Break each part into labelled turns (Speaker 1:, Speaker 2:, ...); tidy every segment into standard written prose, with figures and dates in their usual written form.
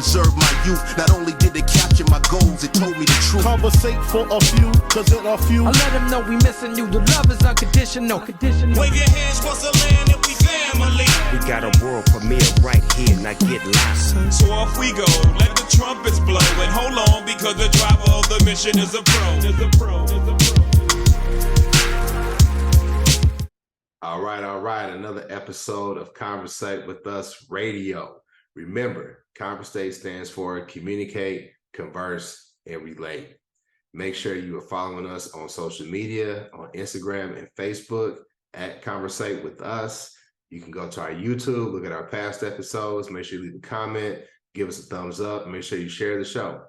Speaker 1: preserved my youth. Not only did it capture my goals, it told me the truth.
Speaker 2: Conversate for a few, cause in a few.
Speaker 3: I let them know we missing you. The love is unconditional.
Speaker 4: Wave your hands across the land if we family.
Speaker 5: We got a world premiere right here, now get lost.
Speaker 4: So off we go, let the trumpets blow. And hold on, because the driver of the mission is a pro.
Speaker 6: All right. Another episode of conVersate with Us Radio. Remember, conVersate stands for communicate, converse, and relate. Make sure you are following us on social media, on Instagram and Facebook at conVersate with Us. You can go to our YouTube, look at our past episodes. Make sure you leave a comment, give us a thumbs up, and make sure you share the show.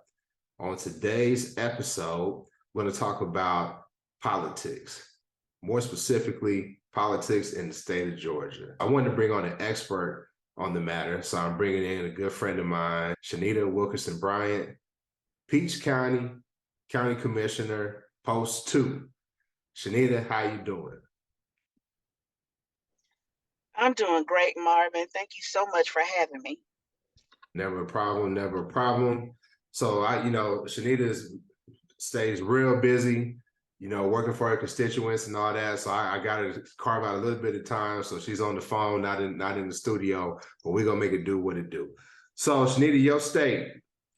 Speaker 6: On today's episode, we're going to talk about politics. More specifically, politics in the state of Georgia. I wanted to bring on an expert on the matter, so I'm bringing in a good friend of mine, Shanita Wilkerson Bryant, Peach County Commissioner, Post 2. Shanita, how you doing?
Speaker 7: I'm doing great, Marvin. Thank you so much for having me.
Speaker 6: Never a problem. So Shanita stays real busy, working for her constituents and all that. So I got to carve out a little bit of time. So she's on the phone, not in the studio, but we're going to make it do what it do. So Shanita, your state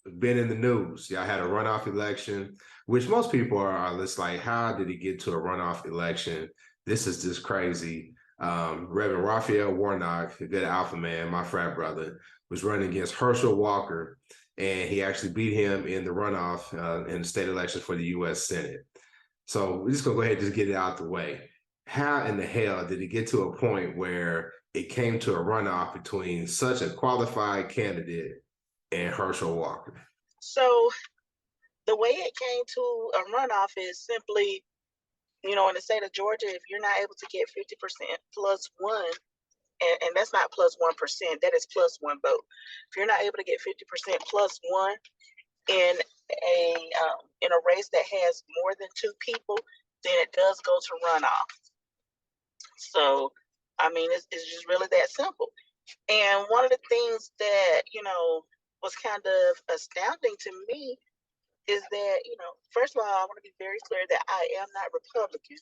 Speaker 6: has been in the news. Y'all had a runoff election, which most people are just like, how did it get to a runoff election? This is just crazy. Reverend Raphael Warnock, a good alpha man, my frat brother, was running against Herschel Walker, and he actually beat him in the runoff in the state election for the U.S. Senate. So we're just going to go ahead and just get it out the way. How in the hell did it get to a point where it came to a runoff between such a qualified candidate and Herschel Walker?
Speaker 7: So the way it came to a runoff is simply, in the state of Georgia, if you're not able to get 50% plus one, and that's not plus 1%, that is plus one vote. If you're not able to get 50% plus one in a race that has more than two people, then it does go to runoff. So, it's just really that simple. And one of the things that, was kind of astounding to me is that, first of all, I want to be very clear that I am not Republican.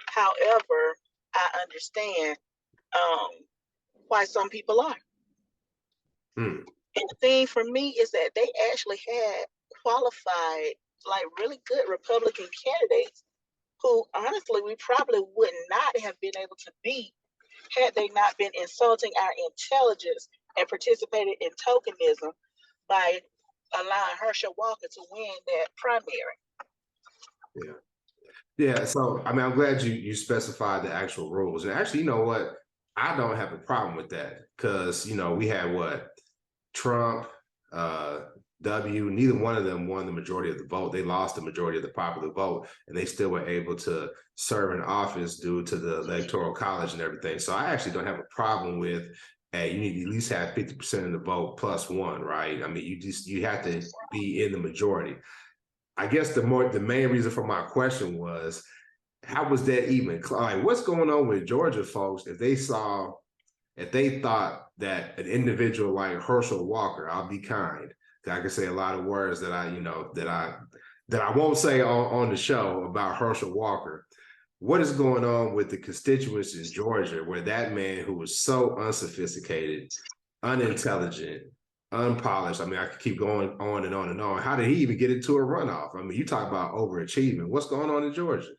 Speaker 7: However, I understand why some people are. And the thing for me is that they actually had qualified, like really good Republican candidates who honestly we probably would not have been able to beat had they not been insulting our intelligence and participated in tokenism by allowing Herschel Walker to win that primary.
Speaker 6: Yeah. So, I'm glad you specified the actual rules. And actually, you know what? I don't have a problem with that because, we had Trump, W, neither one of them won the majority of the vote. They lost the majority of the popular vote, and they still were able to serve in office due to the electoral college and everything. So I actually don't have a problem with, hey, you need to at least have 50% of the vote plus one, right? You have to be in the majority. I guess the main reason for my question was, how was that even? Like, what's going on with Georgia folks if they thought that an individual like Herschel Walker, I'll be kind, I can say a lot of words that I won't say on the show about Herschel Walker. What is going on with the constituents in Georgia where that man who was so unsophisticated, unintelligent, unpolished, I could keep going on and on and on. How did he even get into a runoff? You talk about overachieving. What's going on in Georgia?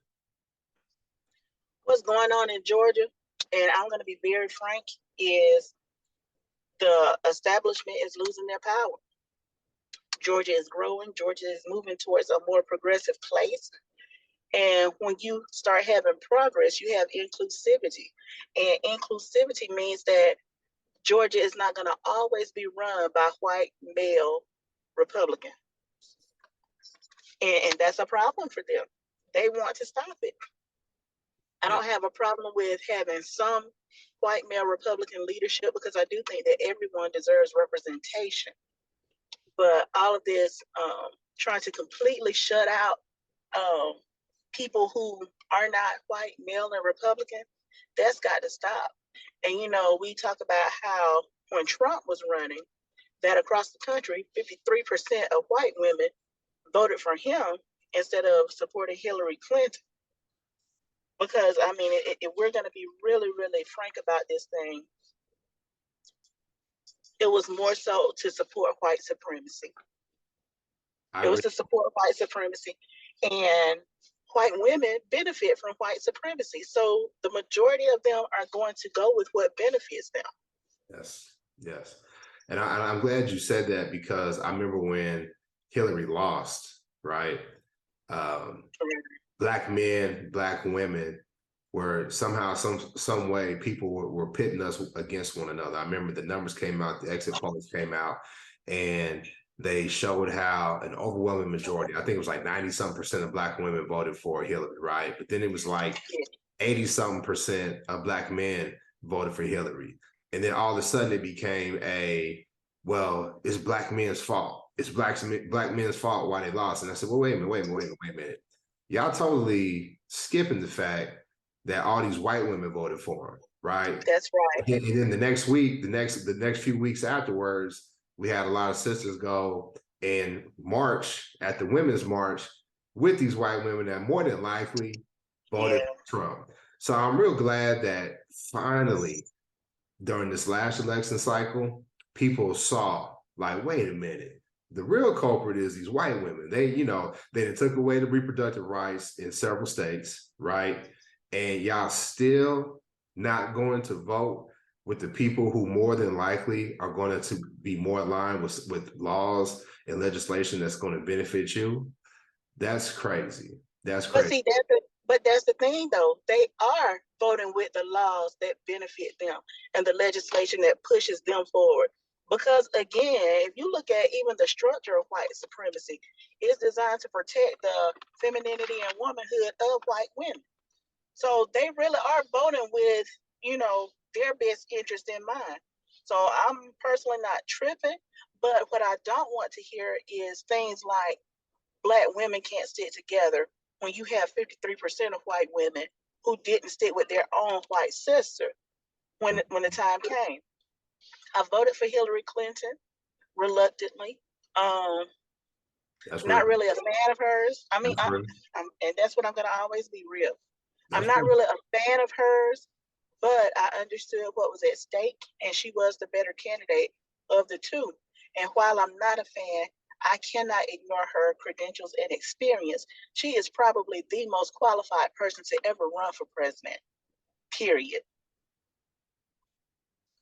Speaker 7: What's going on in Georgia, and I'm going to be very frank, is the establishment is losing their power. Georgia is growing. Georgia is moving towards a more progressive place. And when you start having progress, you have inclusivity. And inclusivity means that Georgia is not going to always be run by white male Republicans. And that's a problem for them. They want to stop it. I don't have a problem with having some white male Republican leadership because I do think that everyone deserves representation. But all of this trying to completely shut out people who are not white, male, and Republican, that's got to stop. And, we talk about how when Trump was running, that across the country, 53% of white women voted for him instead of supporting Hillary Clinton. Because, I mean, if we're going to be really, really frank about this thing, it was more so to support white supremacy. It was to support white supremacy. And white women benefit from white supremacy. So the majority of them are going to go with what benefits them.
Speaker 6: Yes, yes. And I'm glad you said that, because I remember when Hillary lost, right? Black men, Black women were somehow, some way, people were pitting us against one another. I remember the numbers came out, the exit polls came out, and they showed how an overwhelming majority, I think it was like 90-something% of Black women voted for Hillary, right? But then it was like 80-something% of Black men voted for Hillary. And then all of a sudden it became well, it's Black men's fault. It's Black men's fault why they lost. And I said, well, wait a minute. Y'all totally skipping the fact that all these white women voted for him, right?
Speaker 7: That's right.
Speaker 6: And then the next week, the next few weeks afterwards, we had a lot of sisters go and march at the Women's March with these white women that more than likely voted for Trump. So I'm real glad that finally, during this last election cycle, people saw, like, wait a minute, the real culprit is these white women. They took away the reproductive rights in several states, right? And y'all still not going to vote with the people who more than likely are going to be more aligned with laws and legislation that's going to benefit you. That's crazy. That's crazy.
Speaker 7: But that's the thing, though. They are voting with the laws that benefit them and the legislation that pushes them forward. Because, again, if you look at even the structure of white supremacy, it's designed to protect the femininity and womanhood of white women. So they really are voting with, their best interest in mind. So I'm personally not tripping, but what I don't want to hear is things like Black women can't stick together when you have 53% of white women who didn't stick with their own white sister when the time came. I voted for Hillary Clinton reluctantly. Not really a fan of hers. I mean, and that's what I'm going to always be real. I'm not really a fan of hers, but I understood what was at stake, and she was the better candidate of the two. And while I'm not a fan, I cannot ignore her credentials and experience. She is probably the most qualified person to ever run for president, period.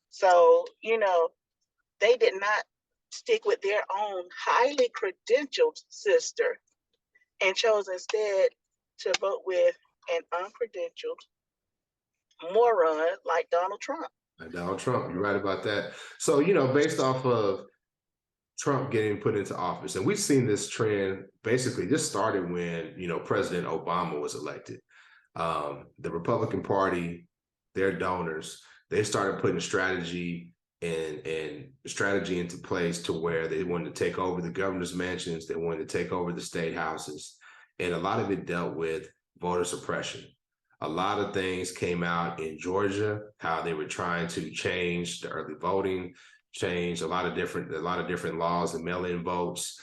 Speaker 7: So, they did not stick with their own highly credentialed sister and chose instead to vote with an uncredentialed moron like Donald Trump.
Speaker 6: Donald Trump, you're right about that. So, based off of Trump getting put into office, and we've seen this trend, basically this started when, President Obama was elected. The Republican Party, their donors, they started putting strategy into place to where they wanted to take over the governor's mansions, they wanted to take over the state houses, and a lot of it dealt with voter suppression. A lot of things came out in Georgia, how they were trying to change the early voting, change a lot of different laws and mail-in votes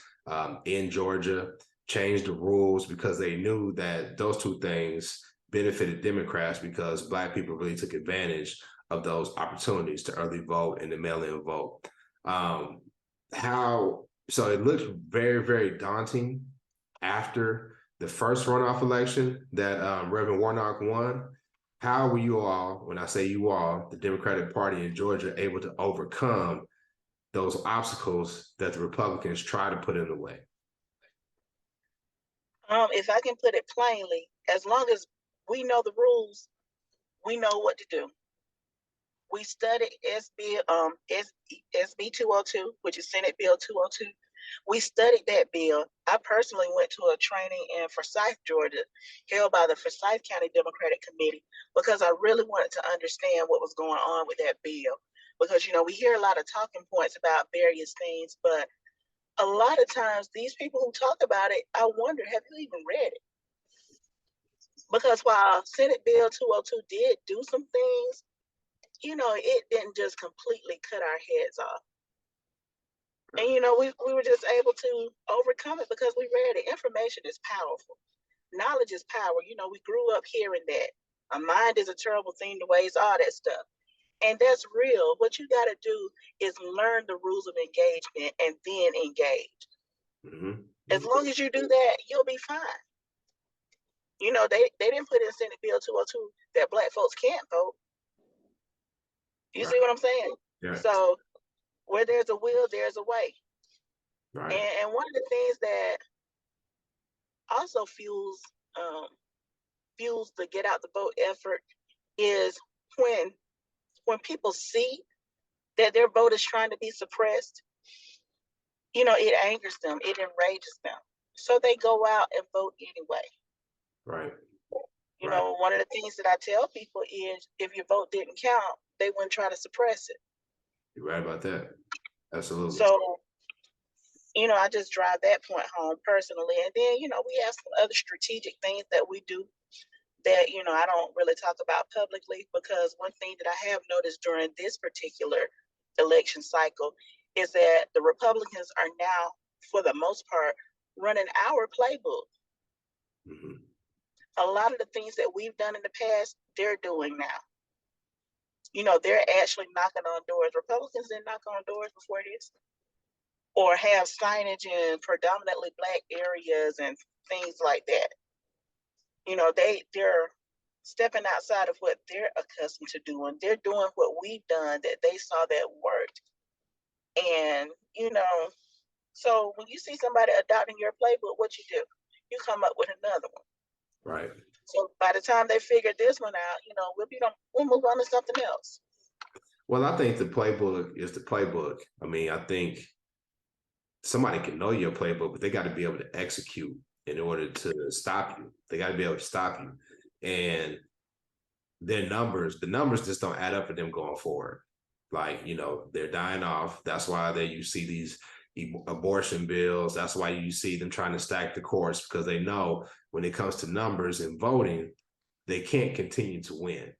Speaker 6: in Georgia, change the rules because they knew that those two things benefited Democrats because Black people really took advantage of those opportunities to early vote and the mail-in vote. So it looked very, very daunting after the first runoff election that Reverend Warnock won. How were you all, when I say you all, the Democratic Party in Georgia, able to overcome those obstacles that the Republicans try to put in the way?
Speaker 7: If I can put it plainly, as long as we know the rules, we know what to do. We studied SB 202, which is Senate Bill 202. We studied that bill. I personally went to a training in Forsyth, Georgia, held by the Forsyth County Democratic Committee, because I really wanted to understand what was going on with that bill. Because, we hear a lot of talking points about various things, but a lot of times these people who talk about it, I wonder, have you even read it? Because while Senate Bill 202 did do some things, it didn't just completely cut our heads off. And we were just able to overcome it because we read it. Information is powerful. Knowledge is power. We grew up hearing that. A mind is a terrible thing to waste, all that stuff. And that's real. What you got to do is learn the rules of engagement and then engage.
Speaker 6: Mm-hmm.
Speaker 7: As long as you do that, you'll be fine. They didn't put in Senate Bill 202 that black folks can't vote. You
Speaker 6: Right.
Speaker 7: see what I'm saying?
Speaker 6: Yeah.
Speaker 7: So where there's a will, there's a way.
Speaker 6: Right.
Speaker 7: And one of the things that also fuels the get out the vote effort is when people see that their vote is trying to be suppressed, it angers them, it enrages them. So they go out and vote anyway.
Speaker 6: Right.
Speaker 7: One of the things that I tell people is if your vote didn't count, they wouldn't try to suppress it.
Speaker 6: You're right about that. Absolutely.
Speaker 7: So, I just drive that point home personally. And then, we have some other strategic things that we do that, I don't really talk about publicly, because one thing that I have noticed during this particular election cycle is that the Republicans are now, for the most part, running our playbook.
Speaker 6: Mm-hmm.
Speaker 7: A lot of the things that we've done in the past, they're doing now. They're actually knocking on doors. Republicans didn't knock on doors before this, or have signage in predominantly Black areas and things like that. They're stepping outside of what they're accustomed to doing. They're doing what we've done that they saw that worked. And, so when you see somebody adopting your playbook, what you do? You come up with another one.
Speaker 6: Right.
Speaker 7: So by the time they figure this one out, we'll move on to something else.
Speaker 6: Well, I think the playbook is the playbook. I mean, I think somebody can know your playbook, but they got to be able to execute in order to stop you. They got to be able to stop you. And the numbers just don't add up for them going forward. Like, they're dying off. That's why you see these abortion bills. That's why you see them trying to stack the courts, because they know when it comes to numbers and voting, they can't continue to win.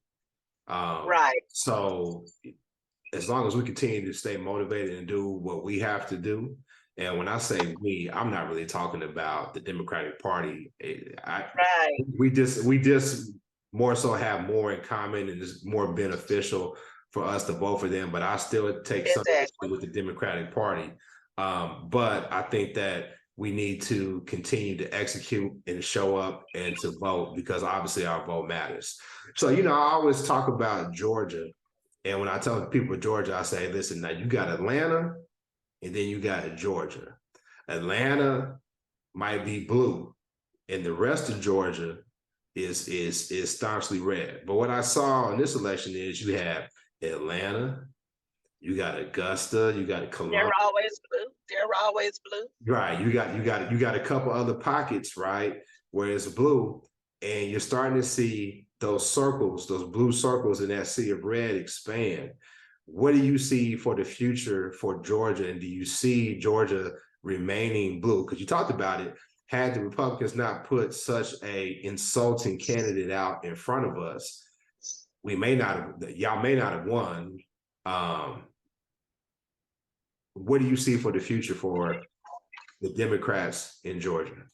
Speaker 7: Right.
Speaker 6: So as long as we continue to stay motivated and do what we have to do, and when I say we, I'm not really talking about the Democratic Party.
Speaker 7: Right.
Speaker 6: We just more so have more in common, and it's more beneficial for us to vote for them. But I still take something with the Democratic Party. But I think that we need to continue to execute and show up and to vote, because obviously our vote matters. So, I always talk about Georgia. And when I tell people Georgia, I say, listen, now you got Atlanta and then you got Georgia. Atlanta might be blue and the rest of Georgia is staunchly red. But what I saw in this election is you have Atlanta, you got Augusta, you got Columbia.
Speaker 7: They're always blue.
Speaker 6: Right. You got a couple other pockets, right, where it's blue, and you're starting to see those circles, those blue circles in that sea of red expand. What do you see for the future for Georgia? And do you see Georgia remaining blue? Because you talked about it. Had the Republicans not put such a insulting candidate out in front of us, y'all may not have won. What do you see for the future for the Democrats in Georgia?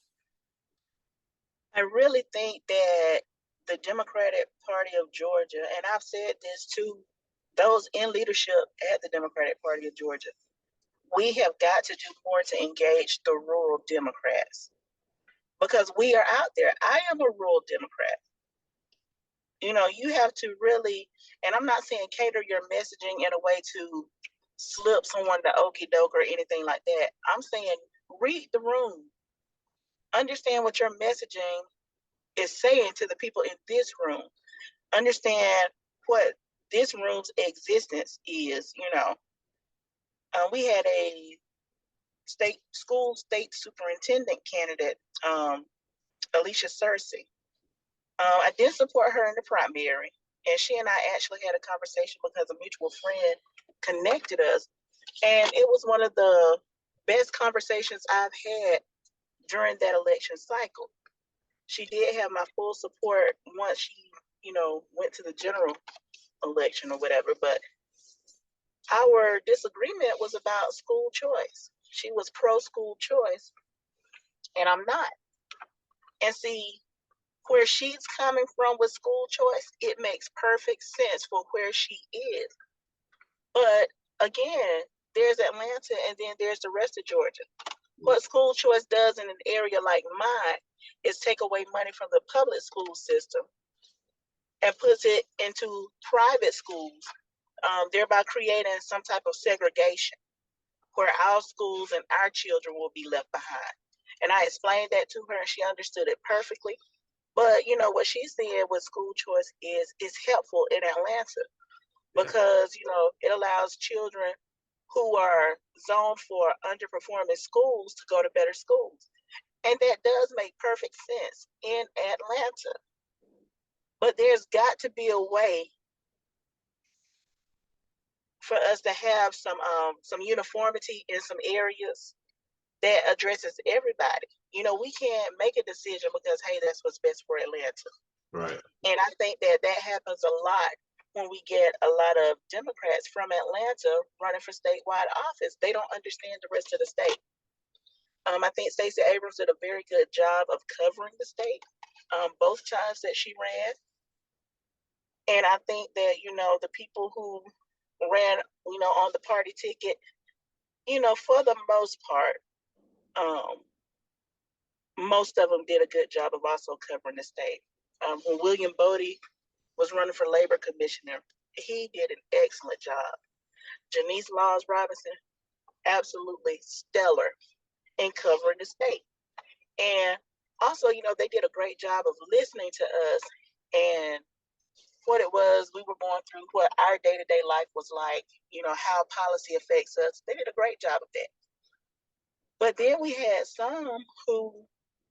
Speaker 7: I really think that the Democratic Party of Georgia, and I've said this to those in leadership at the Democratic Party of Georgia, we have got to do more to engage the rural Democrats, because we are out there. I am a rural Democrat. You have to really, and I'm not saying cater your messaging in a way to slip someone the okie doke or anything like that. I'm saying read the room. Understand what your messaging is saying to the people in this room. Understand what this room's existence is. We had a state superintendent candidate, Alicia Searcy. I did support her in the primary, and she and I actually had a conversation because a mutual friend connected us, and it was one of the best conversations I've had during that election cycle. She did have my full support once she, went to the general election or whatever, but our disagreement was about school choice. She was pro school choice, and I'm not. And see, where she's coming from with school choice, it makes perfect sense for where she is. But again, there's Atlanta and then there's the rest of Georgia. What school choice does in an area like mine is take away money from the public school system and puts it into private schools, thereby creating some type of segregation where our schools and our children will be left behind. And I explained that to her and she understood it perfectly. But you know what she said with school choice is helpful in Atlanta because you know it allows children who are zoned for underperforming schools to go to better schools. And that does make perfect sense in Atlanta. But there's got to be a way for us to have some uniformity in some areas that addresses everybody. You know, we can't make a decision because hey, that's what's best for Atlanta.
Speaker 6: Right.
Speaker 7: And I think that happens a lot when we get a lot of Democrats from Atlanta running for statewide office. They don't understand the rest of the state. I think Stacey Abrams did a very good job of covering the state both times that she ran. And I think that, you know, the people who ran, you know, on the party ticket, you know, for the most part, most of them did a good job of also covering the state. When William Bodie was running for labor commissioner, he did an excellent job. Janice Laws Robinson, absolutely stellar in covering the state. And also, you know, they did a great job of listening to us and what it was we were going through, what our day-to-day life was like, you know, how policy affects us. They did a great job of that. But then we had some who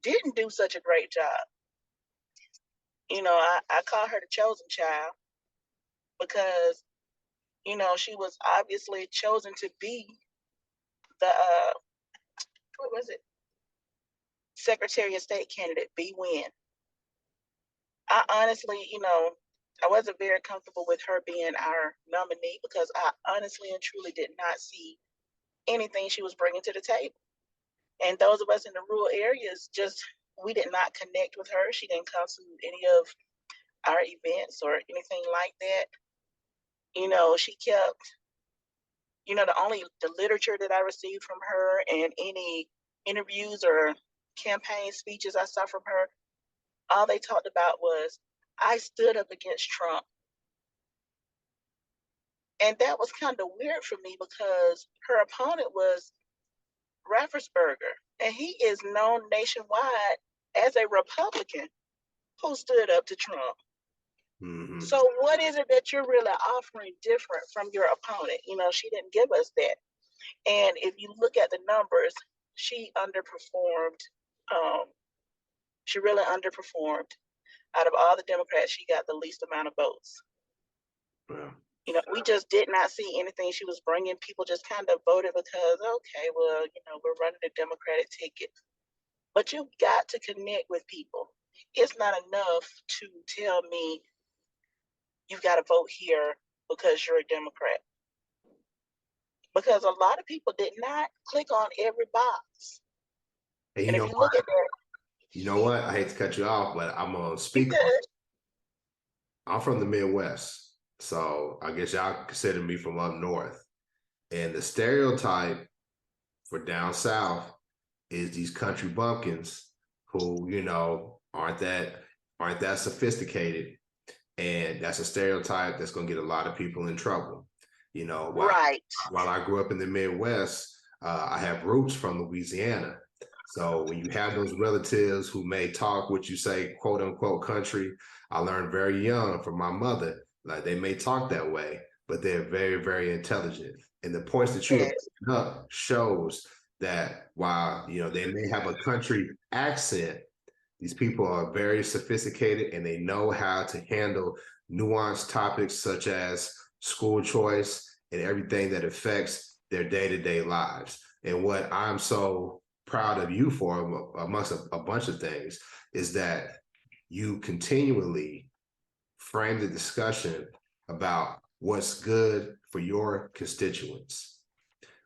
Speaker 7: didn't do such a great job. You know, I call her the chosen child because, you know, she was obviously chosen to be the, what was it? Secretary of State candidate, B. Wynn. I honestly, you know, I wasn't very comfortable with her being our nominee because I honestly and truly did not see anything she was bringing to the table. And those of us in the rural areas, just, we did not connect with her. She didn't come to any of our events or anything like that. You know, she kept, you know, the literature that I received from her and any interviews or campaign speeches I saw from her, all they talked about was, I stood up against Trump. And that was kind of weird for me because her opponent was Raffensperger, and he is known nationwide as a Republican who stood up to Trump. Mm-hmm. So what is it that you're really offering different from your opponent? You know, she didn't give us that. And if you look at the numbers, she underperformed. She really underperformed. Out of all the Democrats, she got the least amount of votes. Yeah. You know, we just did not see anything she was bringing. People just kind of voted because, okay, well, you know, we're running a Democratic ticket. But you got to connect with people. It's not enough to tell me you've got to vote here because you're a Democrat. Because a lot of people did not click on every box.
Speaker 6: And
Speaker 7: if you look at that,
Speaker 6: you know what? I hate to cut you off, but I'm gonna speak. I'm from the Midwest, so I guess y'all consider me from up north. And the stereotype for down south is these country bumpkins who, you know, aren't that sophisticated, and that's a stereotype that's gonna get a lot of people in trouble. You know, while I grew up in the Midwest, I have roots from Louisiana. So when you have those relatives who may talk what you say, quote unquote, country, I learned very young from my mother, like they may talk that way, but they're very, very intelligent. And the points that you have put up shows that while, you know, they may have a country accent, these people are very sophisticated and they know how to handle nuanced topics such as school choice and everything that affects their day-to-day lives. And what I'm so proud of you for, amongst a bunch of things, is that you continually frame the discussion about what's good for your constituents?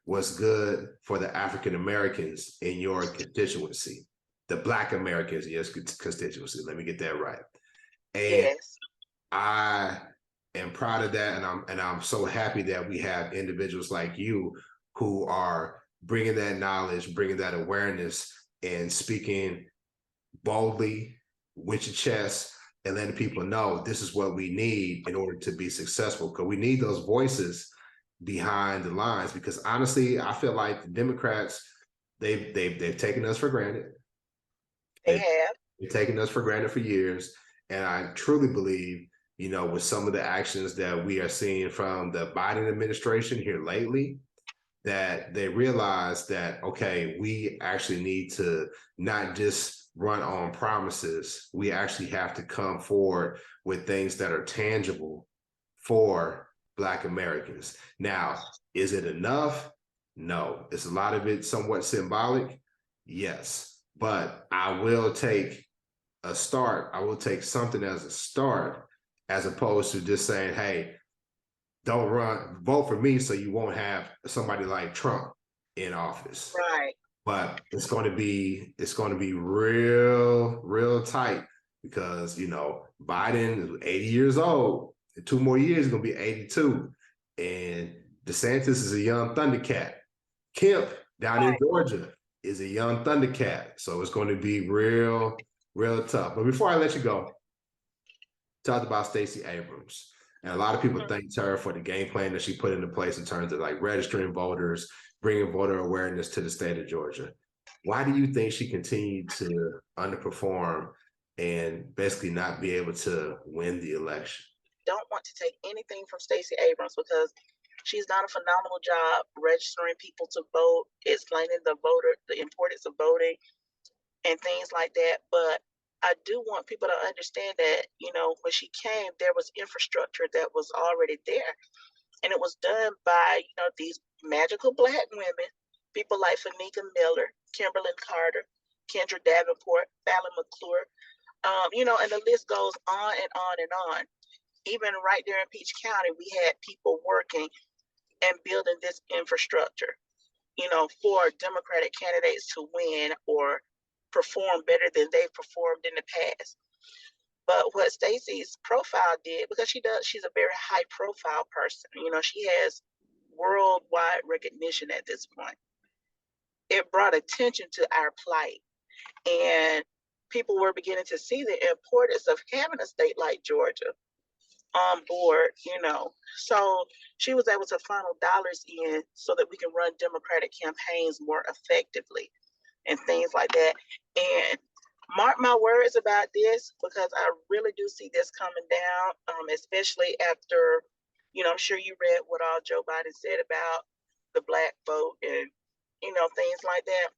Speaker 6: What's good for the African Americans in your constituency? The Black Americans in your constituency. Let me get that right. And
Speaker 7: Yes.
Speaker 6: I am proud of that, and I'm so happy that we have individuals like you who are bringing that knowledge, bringing that awareness, and speaking boldly with your chest and letting people know this is what we need in order to be successful. Because we need those voices behind the lines. Because honestly, I feel like the Democrats, they've taken us for granted.
Speaker 7: They have.
Speaker 6: They've taken us for granted for years. And I truly believe, with some of the actions that we are seeing from the Biden administration here lately, that they realize that, okay, we actually need to not just run on promises. We actually have to come forward with things that are tangible for Black Americans. Now, is it enough? No. Is a lot of it somewhat symbolic? Yes. But I will take a start. I will take something as a start, as opposed to just saying, hey, don't vote for me so you won't have somebody like Trump in office.
Speaker 7: Right.
Speaker 6: But it's going to be real tight, because Biden is 80 years old. In 2 more years, he's going to be 82. And DeSantis is a young Thundercat. Kemp down in Georgia is a young Thundercat. So it's going to be real tough. But before I let you go, talked about Stacey Abrams. And a lot of people thanked her for the game plan that she put into place in terms of like registering voters, bringing voter awareness to the state of Georgia. Why do you think she continued to underperform and basically not be able to win the election?
Speaker 7: Don't want to take anything from Stacey Abrams, because she's done a phenomenal job registering people to vote, explaining the importance of voting and things like that. But I do want people to understand that, when she came, there was infrastructure that was already there. And it was done by, these magical Black women, people like Fanika Miller, Kimberly Carter, Kendra Davenport, Fallon McClure, and the list goes on and on and on. Even right there in Peach County, we had people working and building this infrastructure, for Democratic candidates to win or perform better than they've performed in the past. But what Stacey's profile did, because she's a very high profile person, she has worldwide recognition at this point. It brought attention to our plight, and people were beginning to see the importance of having a state like Georgia on board, So she was able to funnel dollars in so that we can run Democratic campaigns more effectively and things like that. And mark my words about this, because I really do see this coming down, especially after, I'm sure you read what all Joe Biden said about the Black vote and, things like that.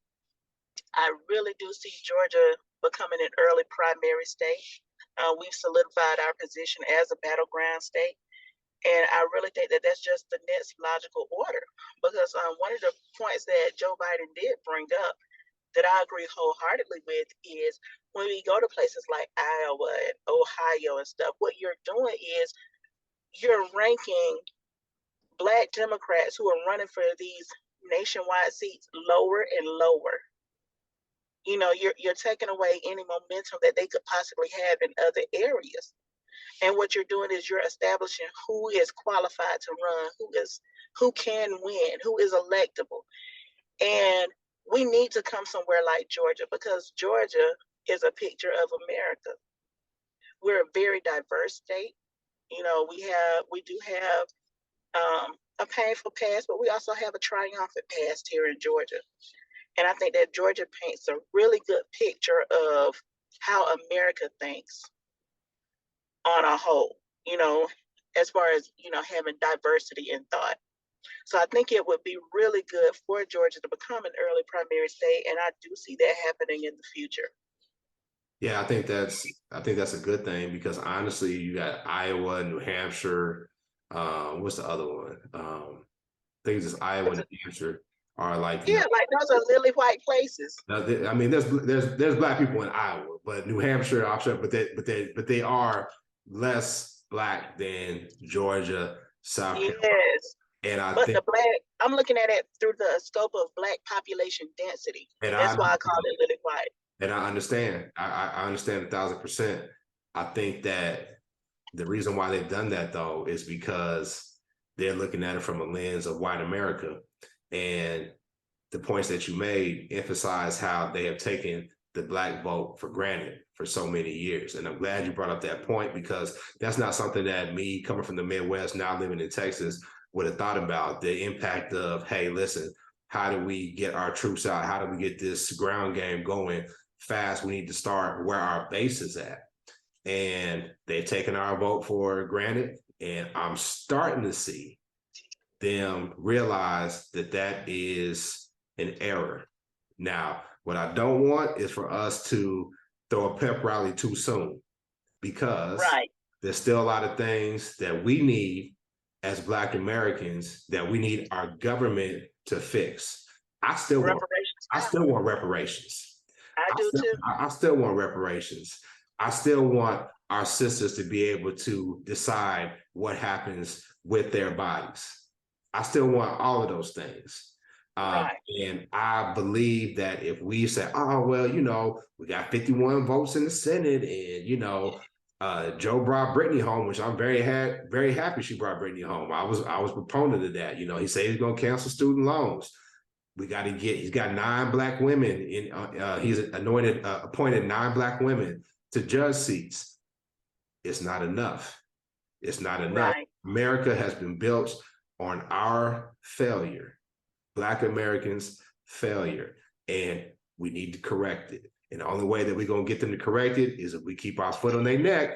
Speaker 7: I really do see Georgia becoming an early primary state. We've solidified our position as a battleground state. And I really think that that's just the next logical order, because one of the points that Joe Biden did bring up that I agree wholeheartedly with is when we go to places like Iowa and Ohio and stuff, what you're doing is you're ranking Black Democrats who are running for these nationwide seats lower and lower. You're taking away any momentum that they could possibly have in other areas. And what you're doing is you're establishing who is qualified to run, who can win, who is electable. And we need to come somewhere like Georgia, because Georgia is a picture of America. We're a very diverse state. We do have a painful past, but we also have a triumphant past here in Georgia. And I think that Georgia paints a really good picture of how America thinks on a whole, as far as, having diversity in thought. So I think it would be really good for Georgia to become an early primary state, and I do see that happening in the future.
Speaker 6: Yeah, I think that's a good thing, because honestly, you got Iowa, New Hampshire. What's the other one? I think it's just Iowa and New Hampshire are like
Speaker 7: like those are lily white places.
Speaker 6: I mean, there's Black people in Iowa, but New Hampshire, offshore, but they are less Black than Georgia South Carolina.
Speaker 7: Yes.
Speaker 6: And I
Speaker 7: But
Speaker 6: think,
Speaker 7: the black, I'm looking at it through the scope of black population density.
Speaker 6: and
Speaker 7: That's why I call it lily white.
Speaker 6: And I understand. I understand 1,000%. I think that the reason why they've done that though is because they're looking at it from a lens of white America. And the points that you made emphasize how they have taken the black vote for granted for so many years. And I'm glad you brought up that point, because that's not something that me coming from the Midwest, now living in Texas, would have thought about. The impact of, hey, listen, how do we get our troops out? How do we get this ground game going fast? We need to start where our base is at. And they've taken our vote for granted. And I'm starting to see them realize that that is an error. Now, what I don't want is for us to throw a pep rally too soon, because there's still a lot of things that we need as Black Americans that we need our government to fix. I still want reparations. I still want reparations. I still want our sisters to be able to decide what happens with their bodies. I still want all of those things. And I believe that if we say, oh, well, you know, we got 51 votes in the Senate, and, you know, Joe brought Brittany home, which I'm very happy she brought Brittany home. I was a proponent of that. You know, he said he's going to cancel student loans. He's got 9 Black women in, he's appointed 9 Black women to judge seats. It's not enough. It's not enough. America has been built on our failure, Black Americans' failure, and we need to correct it. And the only way that we're going to get them to correct it is if we keep our foot on their neck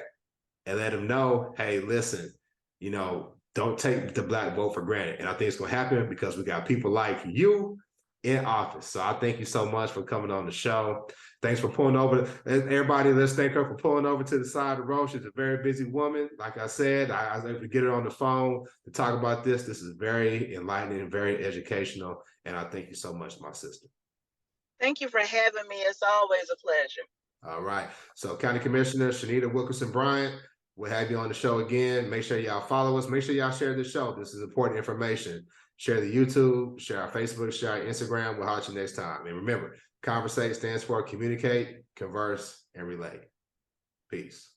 Speaker 6: and let them know, hey, listen, you know, don't take the Black vote for granted. And I think it's going to happen because we got people like you in office. So I thank you so much for coming on the show. Thanks for pulling over. Everybody, let's thank her for pulling over to the side of the road. She's a very busy woman. Like I said, I was able to get her on the phone to talk about this. This is very enlightening and very educational. And I thank you so much, my sister.
Speaker 7: Thank you for having me. It's always a pleasure.
Speaker 6: All right. So County Commissioner Shanita Wilkerson Bryant, we'll have you on the show again. Make sure y'all follow us. Make sure y'all share the show. This is important information. Share the YouTube, share our Facebook, share our Instagram. We'll holler at you next time. And remember, conVersate stands for communicate, converse, and relate. Peace.